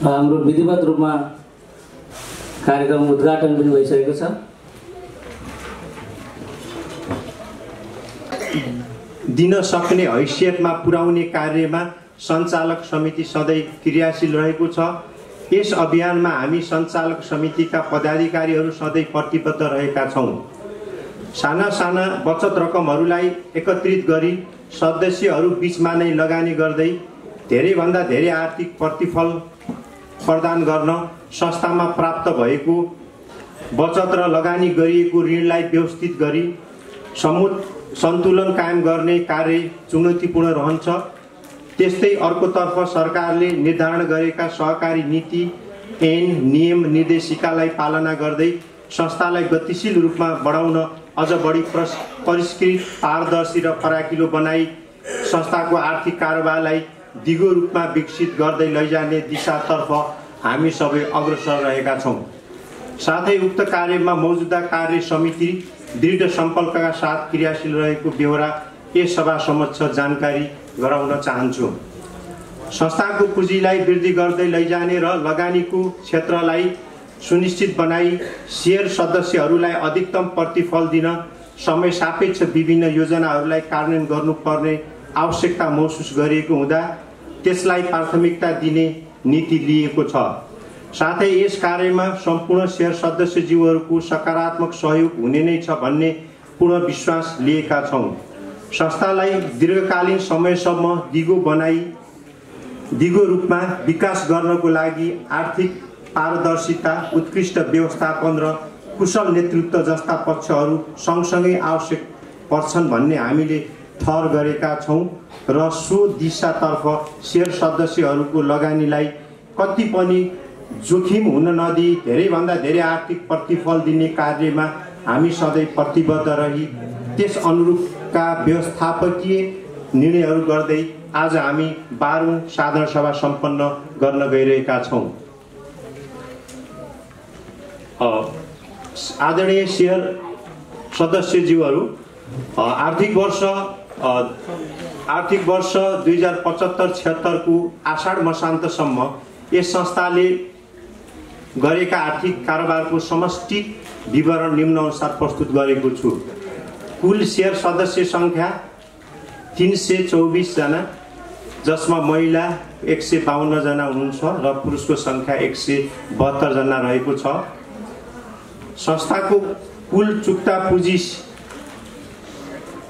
हाम्रो विधिवत रूपमा कार्यक्रम उद्घाटन पनि भइसकेको छ। दिन सक्ने हैसियतमा पुर्याउने कार्यमा सञ्चालक समिति सधैँ क्रियाशील रहेको छ। यस अभियानमा हामी सञ्चालक समितिका पदाधिकारीहरू सधैँ प्रतिबद्ध रहेका छौँ। साना साना बचत रकमहरूलाई एकत्रित गरी सदस्यहरू बीचमा नै लगानी गर्दै धेरैभन्दा धेरै आर्थिक प्रतिफल प्रदान गर्न संस्थामा प्राप्त भएको बचत र लगानी गरिएको ऋणलाई व्यवस्थित गरी सन्तुलन कायम गर्ने कार्य चुनौतीपूर्ण रहन्छ। त्यस्तै अर्कोतर्फ सरकारले निर्धारण गरेका सहकारी नीति ऐन नियम निर्देशिकालाई पालना गर्दै संस्थालाई गतिशील रूपमा बढाउन अझ बढी परिष्कृत, पारदर्शी र फराकिलो बनाई संस्थाको आर्थिक कारोबारलाई दिगो रूपमा विकसित गर्दै लैजाने दिशातर्फ हामी सबै अग्रसर रहेका छौँ। साथै उक्त कार्यमा मौजूदा कार्य समिति दृढ सम्पर्कका साथ क्रियाशील रहेको बेहोरा यस सभा समक्ष जानकारी गराउन चाहन्छु। संस्थाको पुँजीलाई वृद्धि गर्दै लैजाने र लगानीको क्षेत्रलाई सुनिश्चित बनाई शेयर सदस्यहरूलाई अधिकतम प्रतिफल दिन समय सापेक्ष विभिन्न योजनाहरूलाई कार्यान्वयन गर्नुपर्ने आवश्यकता महसुस गरिएको हुँदा त्यसलाई प्राथमिकता दिने नीति लिएको छ। साथै यस कार्यमा सम्पूर्ण शेयर सदस्यज्यूहरूको सकारात्मक सहयोग हुने नै छ भन्ने पूर्ण विश्वास लिएका छौँ। संस्थालाई दीर्घकालीन समयसम्म दिगो रूपमा विकास गर्नको लागि आर्थिक पारदर्शिता, उत्कृष्ट व्यवस्थापन र कुशल नेतृत्व जस्ता पक्षहरू सँगसँगै आवश्यक पर्छन् भन्ने हामीले ठहर गरेका छौँ र सो दिशातर्फ शेयर सदस्यहरूको लगानीलाई कति पनि जोखिम हुन नदिई धेरैभन्दा धेरै आर्थिक प्रतिफल दिने कार्यमा हामी सधैँ प्रतिबद्ध रही त्यस अनुरूपका व्यवस्थापकीय निर्णयहरू गर्दै आज हामी 12औं साधारण सभा सम्पन्न गर्न गइरहेका छौँ। आदरणीय शेयर सदस्यज्यूहरू, आर्थिक वर्ष 2075-76 को आषाढ मसान्तसम्म यस संस्थाले गरेका आर्थिक कारोबारको समष्टि विवरण निम्न अनुसार प्रस्तुत गरेको छु। कुल शेयर सदस्य संख्या 324 जना, जसमा महिला 152 जना हुनुहुन्छ र पुरुषको संख्या 172 जना रहेको छ। संस्थाको कुल चुक्ता पुँजी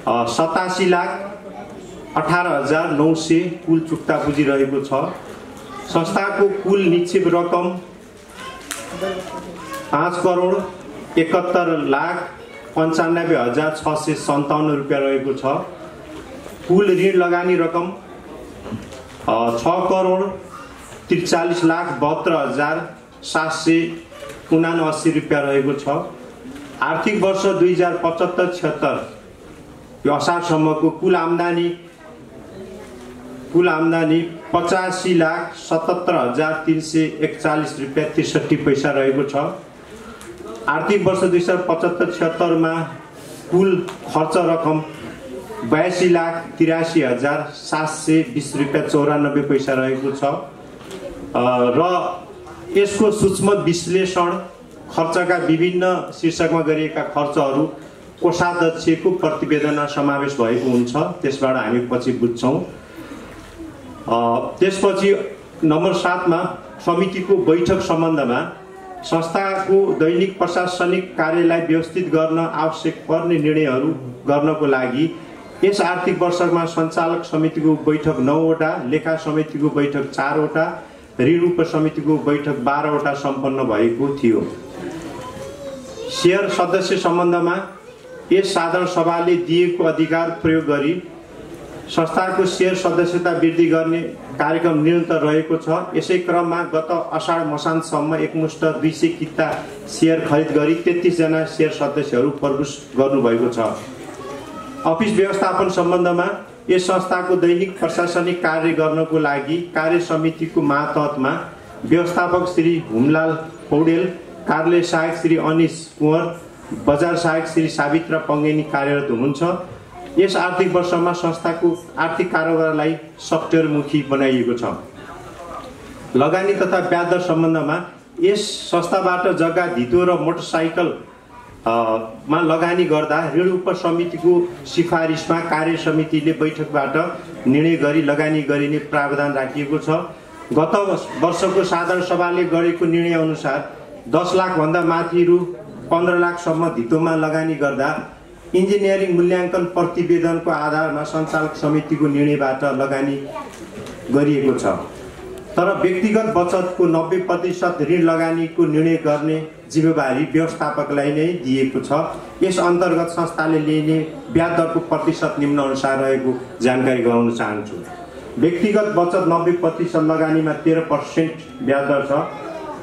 87,18,900 कुल चुक्ता पुँजी रहेको छ। संस्थाको कुल निक्षेप रकम 5,71,95,657 रुपियाँ रहेको छ। कुल ऋण लगानी रकम 6,43,72,779 रुपियाँ रहेको छ। आर्थिक वर्ष 2075-76 यो असारसम्मको कुल आम्दानी 85,77,341 रुपियाँ 63 पैसा रहेको छ। आर्थिक वर्ष 2075-76 मा कुल खर्च रकम 82,83,720 रुपियाँ 94 पैसा रहेको छ र यसको सूक्ष्म विश्लेषण खर्चका विभिन्न शीर्षकमा गरिएका खर्चहरू कोषाध्यक्षको प्रतिवेदनमा समावेश भएको हुन्छ। त्यसबाट हामी पछि बुझ्छौँ। त्यसपछि नम्बर 7 मा समितिको बैठक सम्बन्धमा संस्थाको दैनिक प्रशासनिक कार्यलाई व्यवस्थित गर्न आवश्यक पर्ने निर्णयहरू गर्नको लागि यस आर्थिक वर्षमा सञ्चालक समितिको बैठक 9 वटा, लेखा समितिको बैठक 4 वटा, ऋण उपसमितिको बैठक 12 वटा सम्पन्न भएको थियो। शेयर सदस्य सम्बन्धमा यस साधारण सभाले दिएको अधिकार प्रयोग गरी संस्थाको शेयर सदस्यता वृद्धि गर्ने कार्यक्रम निरन्तर रहेको छ। यसै क्रममा गत अषाढ मसान्तसम्म एकमुष्ट 200 किता शेयर खरिद गरी 33 जना शेयर सदस्यहरू प्रवेश गर्नुभएको छ। अफिस व्यवस्थापन सम्बन्धमा यस संस्थाको दैनिक प्रशासनिक कार्य गर्नको लागि कार्य समितिको मातहतमा व्यवस्थापक श्री हुमलाल पौडेल, कार्यालय सहायक श्री अनिश कुँवर, बजार सहायक श्री सावित्रा पङ्गेनी कार्यरत हुनुहुन्छ। यस आर्थिक वर्षमा संस्थाको आर्थिक कारोबारलाई सफ्टवेयरमुखी बनाइएको छ। लगानी तथा ब्याज दर सम्बन्धमा यस संस्थाबाट जग्गा धितो र मोटरसाइकल मा लगानी गर्दा ऋण उपसमितिको सिफारिसमा कार्य समितिले बैठकबाट निर्णय गरी लगानी गरिने प्रावधान राखिएको छ। गत वर्षको साधारण सभाले गरेको निर्णय अनुसार 10 लाखभन्दा माथि रु 15 लाखसम्म धितोमा लगानी गर्दा इन्जिनियरिङ मूल्याङ्कन प्रतिवेदनको आधारमा सञ्चालक समितिको निर्णयबाट लगानी गरिएको छ। तर व्यक्तिगत बचतको 90% ऋण लगानीको निर्णय गर्ने जिम्मेवारी व्यवस्थापकलाई नै दिएको छ। यस अन्तर्गत संस्थाले लिने ब्याज दरको प्रतिशत निम्न अनुसार रहेको जानकारी गराउन चाहन्छु। व्यक्तिगत बचत 90% लगानीमा 13% ब्याज दर छ।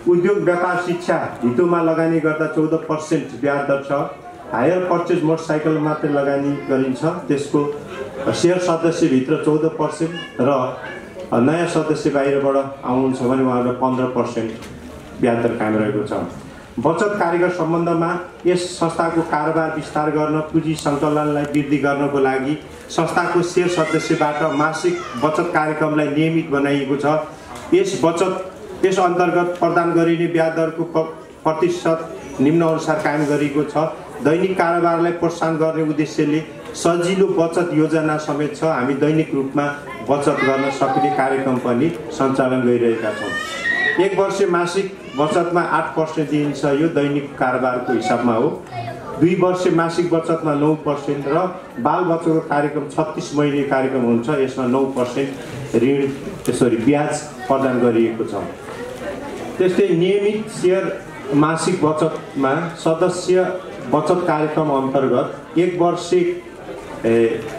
उद्योग व्यापार शिक्षा धितोमा लगानी गर्दा 14% ब्याज दर छ। हायर पर्चेज मोटरसाइकल मात्र लगानी गरिन्छ, त्यसको सेयर सदस्यभित्र 14% र नयाँ सदस्य बाहिरबाट आउनुहुन्छ भने उहाँहरूलाई 15% ब्याज दर कायम रहेको छ। बचत कार्यका सम्बन्धमा यस संस्थाको कारोबार विस्तार गर्न पुँजी सङ्कलनलाई वृद्धि गर्नको लागि संस्थाको सेयर सदस्यबाट मासिक बचत कार्यक्रमलाई नियमित बनाइएको छ। यस अन्तर्गत प्रदान गरिने ब्याज दरको प्रतिशत निम्न अनुसार कायम गरिएको छ। दैनिक कारोबारलाई प्रोत्साहन गर्ने उद्देश्यले सजिलो बचत योजना समेत छ। हामी दैनिक रूपमा बचत गर्न सक्ने कार्यक्रम पनि सञ्चालन गरिरहेका छौँ। 1 वर्ष मासिक बचतमा 8% दिइन्छ, यो दैनिक कारोबारको हिसाबमा हो। 2 वर्ष मासिक बचतमा 9% र बाल बचतको कार्यक्रम 36 महिने कार्यक्रम हुन्छ, यसमा 9% ब्याज प्रदान गरिएको छ। त्यस्तै नियमित सेयर मासिक बचतमा सदस्य बचत कार्यक्रम अन्तर्गत 1 वर्ष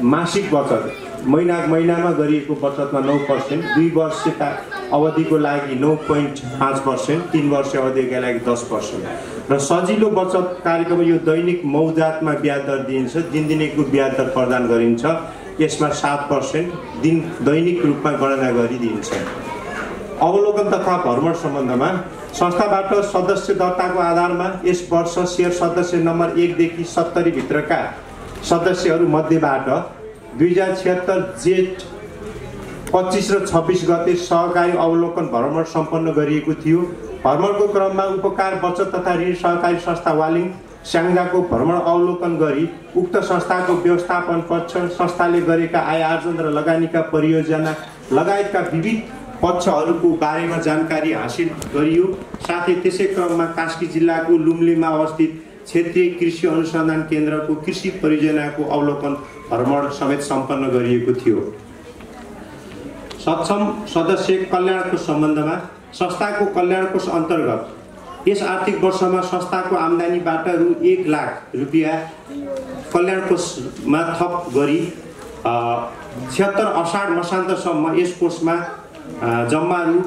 मासिक बचत महिनामा गरिएको बचतमा 9%, 2 वर्षका अवधिको लागि 9.5%, 3 वर्ष अवधिका लागि 10% र सजिलो बचत कार्यक्रम यो दैनिक मौजातमा ब्याज दर दिइन्छ, दिनदिनैको ब्याज दर प्रदान गरिन्छ, यसमा 7% दैनिक रूपमा गणना गरिदिन्छ। अवलोकन तथा भ्रमण सम्बन्धमा संस्थाबाट सदस्य दर्ताको आधारमा यस वर्ष सेयर सदस्य नम्बर 1 देखि 70 भित्रका सदस्यहरू मध्येबाट 2076 जेठ 25 र 26 गते सहकारी अवलोकन भ्रमण सम्पन्न गरिएको थियो। भ्रमणको क्रममा उपकार बचत तथा ऋण सहकारी संस्था वालिङ स्याङ्जाको भ्रमण अवलोकन गरी उक्त संस्थाको व्यवस्थापन पक्ष, संस्थाले गरेका आय आर्जन र लगानीका परियोजना लगायतका विविध पक्षहरूको बारेमा जानकारी हासिल गरियो। साथै त्यसै क्रममा कास्की जिल्लाको लुम्लेमा अवस्थित क्षेत्रीय कृषि अनुसन्धान केन्द्रको कृषि परियोजनाको अवलोकन भ्रमण समेत सम्पन्न गरिएको थियो। सक्षम सदस्य कल्याणको सम्बन्धमा संस्थाको कल्याण कोष अन्तर्गत यस आर्थिक वर्षमा संस्थाको आम्दानीबाट रु 1 लाख रुपियाँ कल्याण कोषमा थप गरी 76 असाढ मसान्तसम्म यस कोषमा जम्मा रु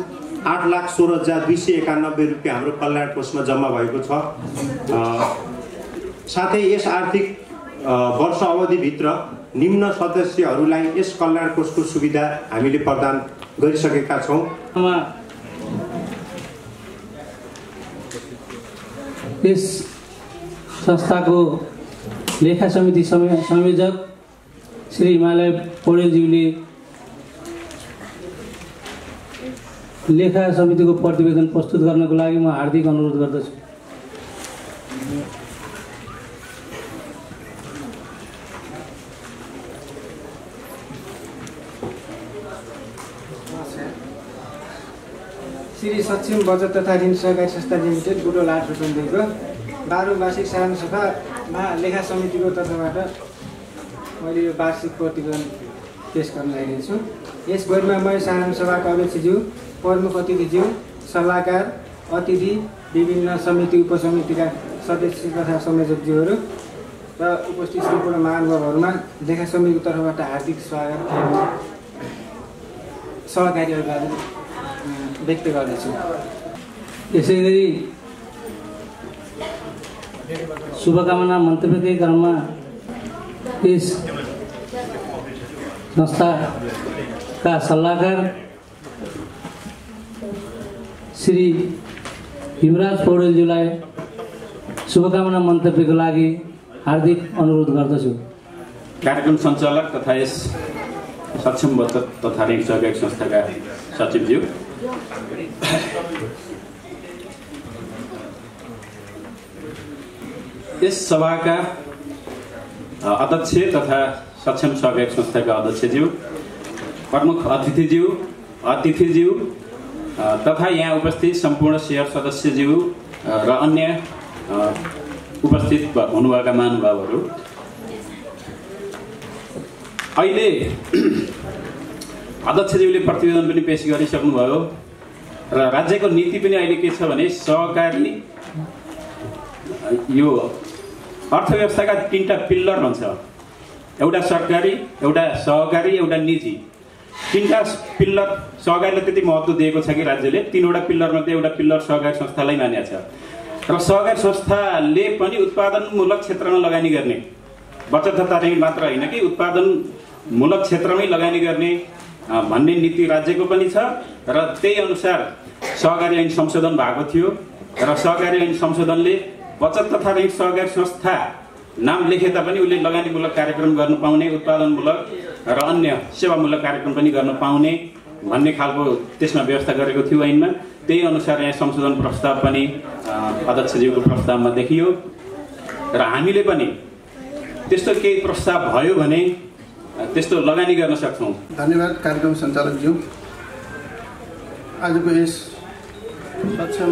8,16,291 रुपियाँ हाम्रो कल्याण कोषमा जम्मा भएको छ। साथै यस आर्थिक वर्ष अवधिभित्र निम्न सदस्यहरूलाई यस कल्याण कोषको सुविधा हामीले प्रदान गरिसकेका छौँ। यस संस्थाको लेखा समिति संयोजक श्री हिमालय पौडेलज्यूले लेखा समितिको प्रतिवेदन प्रस्तुत गर्नको लागि म हार्दिक अनुरोध गर्दछु। श्री सक्षम बचत तथा ऋण सहकारी संस्था लिमिटेड बुटवल 8 रुपन्देहीको 12औं वार्षिक साधारण सभामा लेखा समितिको तर्फबाट मैले यो वार्षिक प्रतिवेदन पेश गर्न लागेको छु। यस बैठकमा मैले साधारण सभाका अध्यक्षज्यू, प्रमुख अतिथिज्यू, सल्लाहकार, अतिथि, विभिन्न समिति उपसमितिका सदस्य तथा संयोजकज्यूहरू र उपस्थित सम्पूर्ण महानुभावहरूमा लेखा समितिको तर्फबाट हार्दिक स्वागत सहकारीहरूलाई व्यक्त गर्दछु। यसैगरी शुभकामना मन्तव्यकै क्रममा यस संस्थाका सल्लाहकार श्री हिमराज पौडेलज्यूलाई शुभकामना मन्तव्यको लागि हार्दिक अनुरोध गर्दछु। कार्यक्रम सञ्चालक तथा यस सक्षम बचत तथा ऋण सहकारी संस्थाका सचिवज्यू, यस सभाका अध्यक्ष तथा सक्षम सहकारी संस्थाका अध्यक्षज्यू, प्रमुख अतिथिज्यू तथा यहाँ उपस्थित सम्पूर्ण शेयर सदस्यज्यू र अन्य उपस्थित हुनुभएका महानुभावहरू, अहिले अध्यक्षज्यूले प्रतिवेदन पनि पेश गरिसक्नुभयो र राज्यको नीति पनि अहिले के छ भने सहकारी यो अर्थव्यवस्थाका 3टा पिल्लर भन्छ, एउटा सरकारी, एउटा सहकारी, एउटा निजी। 3टा पिल्लर सहकारीले त्यति महत्त्व दिएको छ कि राज्यले 3वटा पिल्लर मध्ये एउटा पिल्लर सहकारी संस्थालाई मानेको छ र सहकारी संस्थाले पनि उत्पादनमूलक क्षेत्रमा लगानी गर्ने, बचत तथा ऋण मात्र होइन कि उत्पादनमूलक क्षेत्रमै लगानी गर्ने भन्ने नीति राज्यको पनि छ र त्यही अनुसार सहकारी ऐन संशोधन भएको थियो र सहकारी ऐन संशोधनले बचत तथा ऋण सहकारी संस्था नाम लेखे तापनि उसले लगानीमूलक कार्यक्रम गर्न पाउने, उत्पादनमूलक र अन्य सेवामूलक कार्यक्रम पनि गर्न पाउने भन्ने खालको त्यसमा व्यवस्था गरेको थियो ऐनमा। त्यही अनुसार यहाँ संशोधन प्रस्ताव पनि अध्यक्षज्यूको प्रस्तावमा देखियो र हामीले पनि त्यस्तो केही प्रस्ताव भयो भने त्यस्तो लगानी गर्न सक्छौँ। धन्यवाद कार्यक्रम सञ्चालकज्यू। आजको यस सक्षम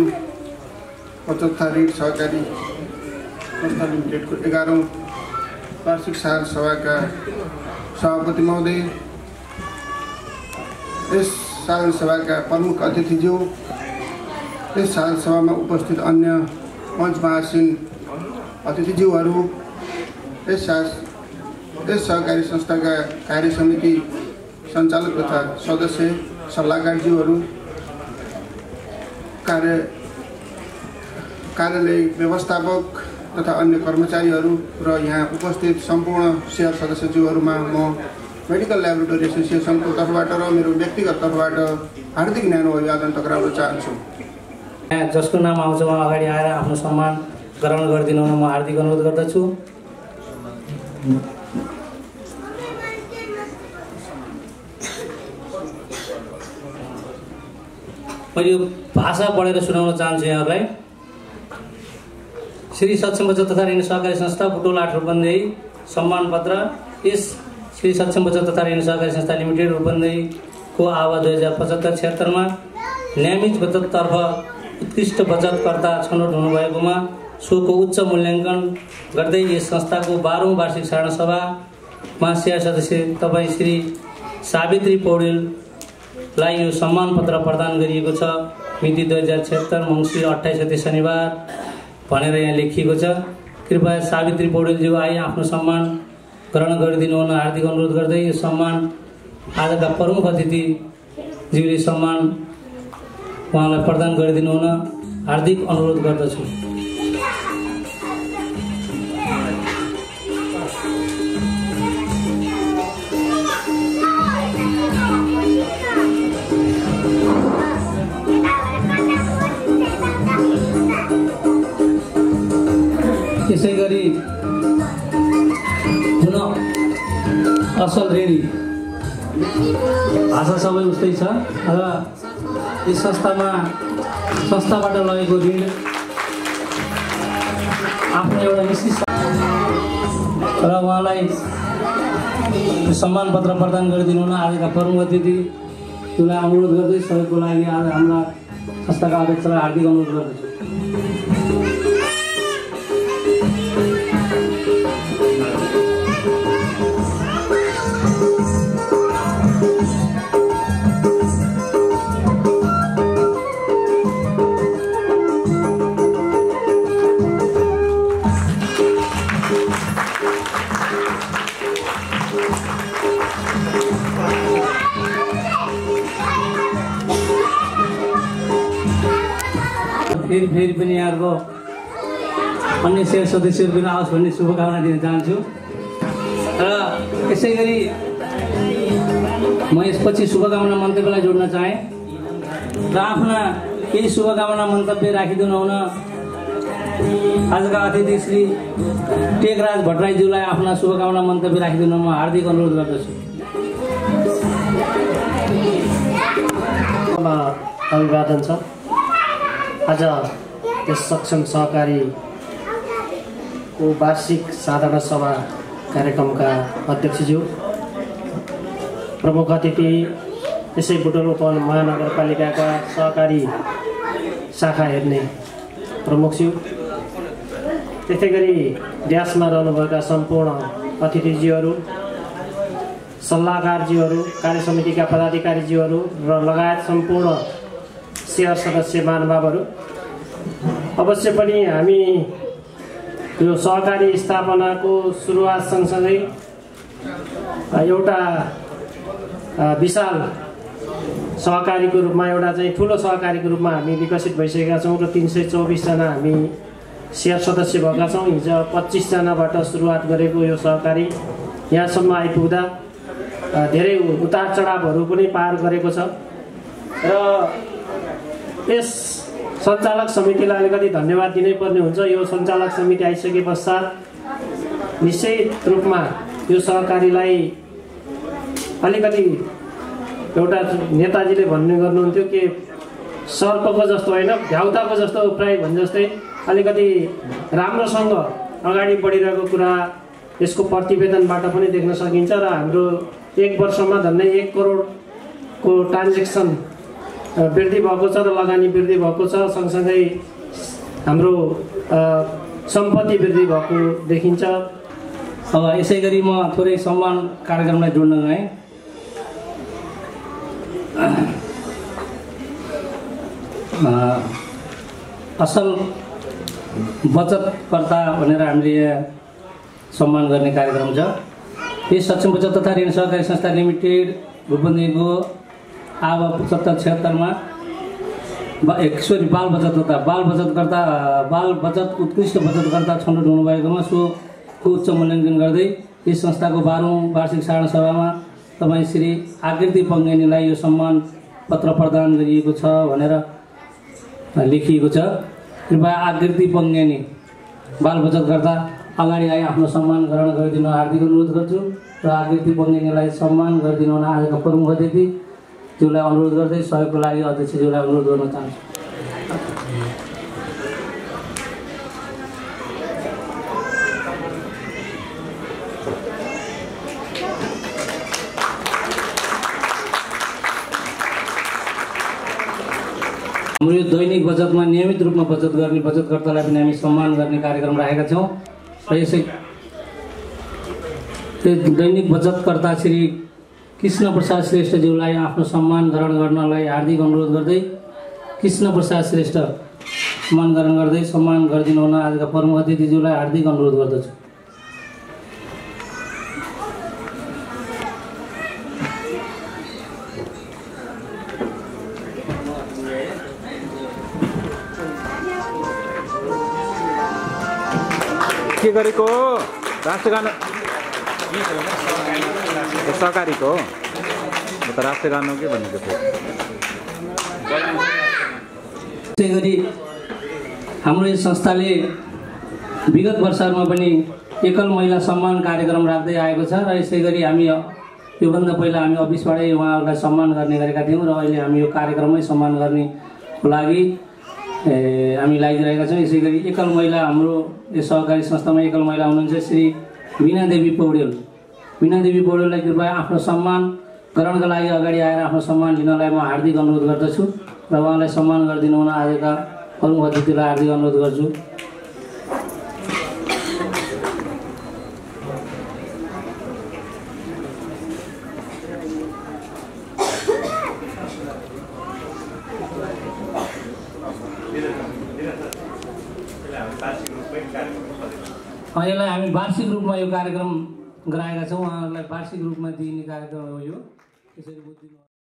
बचत तथा ऋण सहकारी संस्था लिमिटेडको 11औं वार्षिक साधारण सभाका सभापति महोदय, यस साधारण सभाका प्रमुख अतिथिज्यू, यस साधारण सभामा उपस्थित अन्य मञ्चमा आसीन अतिथिज्यूहरू, यस सहकारी संस्थाका कार्य समिति सञ्चालक तथा सदस्य सल्लाहकारज्यूहरू, कार्यालय व्यवस्थापक तथा अन्य कर्मचारीहरू र यहाँ उपस्थित सम्पूर्ण शेयर सदस्यज्यूहरूमा म मेडिकल ल्याबोरेटरी एसोसिएसनको तर्फबाट र मेरो व्यक्तिगत तर्फबाट हार्दिक न्यानो अभिवादन टक्राउन चाहन्छु। जसको नाम आउँछ उहाँ अगाडि आएर आफ्नो सम्मान ग्रहण गरिदिनु हुन म हार्दिक अनुरोध गर्दछु। मैले यो भाषा पढेर सुनाउन चाहन्छु यहाँहरूलाई। श्री सक्षम बचत तथा ऋण सहकारी संस्था बुटवल 8 रूपन्देही सम्मान पत्र। यस श्री सक्षम बचत तथा ऋण सहकारी संस्था लिमिटेड रूपन्देहीको आवाज 2075-76 मा नियमित बचततर्फ उत्कृष्ट बचतकर्ता छनौट हुनुभएकोमा सोको उच्च मूल्याङ्कन गर्दै यस संस्थाको 12औं वार्षिक साधारण सभामा शेयर सदस्य तपाईँ श्री सावित्री पौडेललाई यो सम्मान पत्र प्रदान गरिएको छ। मिति 2076 मङ्सिर 28 गते शनिबार भनेर यहाँ लेखिएको छ। कृपया सावित्री पौडेलज्यू आई आफ्नो सम्मान ग्रहण गरिदिनु हुन हार्दिक अनुरोध गर्दै यो सम्मान आजका प्रमुख अतिथिज्यूले सम्मान उहाँलाई प्रदान गरिदिनु हुन हार्दिक अनुरोध गर्दछु। त्यसै गरी हुन असल ऋणी भाषा सबै उस्तै छ र यस संस्थाबाट लगेको ऋण आफ्नो एउटा निश्चित र उहाँलाई सम्मान पत्र प्रदान गरिदिनु हुन आजका प्रमुख अतिथिलाई अनुरोध गर्दै सहयोगको लागि आज हाम्रा संस्थाका अध्यक्षलाई हार्दिक अनुरोध गर्दछु। फेरि पनि यहाँको अन्य शेयर सदस्यहरू पनि आओस् भन्ने शुभकामना दिन चाहन्छु र यसै गरी म यसपछि शुभकामना मन्तव्यलाई जोड्न चाहे र आफ्ना केही शुभकामना मन्तव्य राखिदिनु हुन आजका अतिथि श्री टेकराज भट्टराईज्यूलाई आफ्ना शुभकामना मन्तव्य राखिदिनु म हार्दिक अनुरोध गर्दछु। अभिवादन छ। आज यस सक्षम सहकारीको वार्षिक साधारण सभा कार्यक्रमका अध्यक्षज्यू, प्रमुख अतिथि, यसै बुटवल उपमहानगरपालिकाका सहकारी शाखा हेर्ने प्रमुखज्यू, त्यस्तै गरी ड्यासमा रहनुभएका सम्पूर्ण अतिथिज्यूहरू, सल्लाहकारज्यूहरू, कार्यसमितिका पदाधिकारीज्यूहरू र लगायत सम्पूर्ण सेयर सदस्य महानुभावहरू, अवश्य पनि हामी यो सहकारी स्थापनाको सुरुवात सँगसँगै एउटा विशाल सहकारीको रूपमा, एउटा चाहिँ ठुलो सहकारीको रूपमा हामी विकसित भइसकेका छौँ र 324 जना हामी सेयर सदस्य भएका छौँ। हिजो 25 जनाबाट सुरुवात गरेको यो सहकारी यहाँसम्म आइपुग्दा धेरै उतार चढावहरू पनि पार गरेको छ र यस सञ्चालक समितिलाई अलिकति धन्यवाद दिनै पर्ने हुन्छ। यो सञ्चालक समिति आइसके पश्चात निश्चित रूपमा यो सहकारीलाई अलिकति एउटा नेताजीले भन्ने गर्नुहुन्थ्यो कि सर्पको जस्तो होइन, भ्याउताको जस्तो प्राय भने जस्तै अलिकति राम्रोसँग अगाडि बढिरहेको कुरा यसको प्रतिवेदनबाट पनि देख्न सकिन्छ र हाम्रो 1 वर्षमा झन्डै 1 करोडको ट्रान्जेक्सन वृद्धि भएको छ र लगानी वृद्धि भएको छ। सँगसँगै हाम्रो सम्पत्ति वृद्धि भएको देखिन्छ। अब यसै गरी म थोरै सम्मान कार्यक्रमलाई जोड्न गएँ। असल बचतकर्ता भनेर हामीले सम्मान गर्ने कार्यक्रम छ। यस सक्षम बचत तथा ऋण सहकारी संस्था लिमिटेड रूपन्देहीको आव 75-76मा बाल बचत उत्कृष्ट बचतकर्ता छनौट हुनुभएकोमा सोको उच्च मूल्याङ्कन गर्दै यस संस्थाको 12औं वार्षिक साधारण सभामा तपाईँ श्री आकृति पङ्गेनीलाई यो सम्मान पत्र प्रदान गरिएको छ भनेर लेखिएको छ। कृपया आकृति पङ्गेनी बाल बचतकर्ता अगाडि आइ आफ्नो सम्मान ग्रहण गरिदिन हार्दिक अनुरोध गर्छु र आकृति पङ्गेनीलाई सम्मान गरिदिनु हुन आजका प्रमुख अतिथि ज्यूलाई अनुरोध गर्दै सहयोगको लागि अध्यक्षज्यूलाई अनुरोध गर्न चाहन्छु। हाम्रो यो दैनिक बचतमा नियमित रूपमा बचत गर्ने बचतकर्तालाई पनि हामी सम्मान गर्ने कार्यक्रम राखेका छौँ र यसै दैनिक बचतकर्ता श्री कृष्ण प्रसाद श्रेष्ठज्यूलाई आफ्नो सम्मान ग्रहण गर्नलाई हार्दिक अनुरोध गर्दै कृष्ण प्रसाद श्रेष्ठ सम्मान ग्रहण गर्दै सम्मान गरिदिनु हुन आजका प्रमुख अतिथिज्यूलाई हार्दिक अनुरोध गर्दछु। के गरेको राष्ट्रगान सहकारीको हो त राष्ट्रगान हो के भनेको थियो। त्यसै गरी हाम्रो यस संस्थाले विगत वर्षहरूमा पनि एकल महिला सम्मान कार्यक्रम राख्दै आएको छ र यसै गरी हामी योभन्दा पहिला हामी अफिसबाटै उहाँहरूलाई सम्मान गर्ने गरेका थियौँ र अहिले हामी यो कार्यक्रममै सम्मान गर्नेको लागि हामी लागिरहेका छौँ। यसै गरी एकल महिला हाम्रो यस सहकारी संस्थामा एकल महिला हुनुहुन्छ श्री वीणा देवी पौडेललाई कृपया आफ्नो सम्मान ग्रहणका लागि अगाडि आएर आफ्नो सम्मान लिनलाई म हार्दिक अनुरोध गर्दछु र उहाँलाई सम्मान गरिदिनु हुन आजका प्रमुख अतिथिलाई हार्दिक अनुरोध गर्छु। यसलाई हामी वार्षिक रूपमा यो कार्यक्रम गराएका छौँ। उहाँहरूलाई वार्षिक रूपमा दिइने कार्यक्रम हो यो। त्यसरी बुझिदिनु।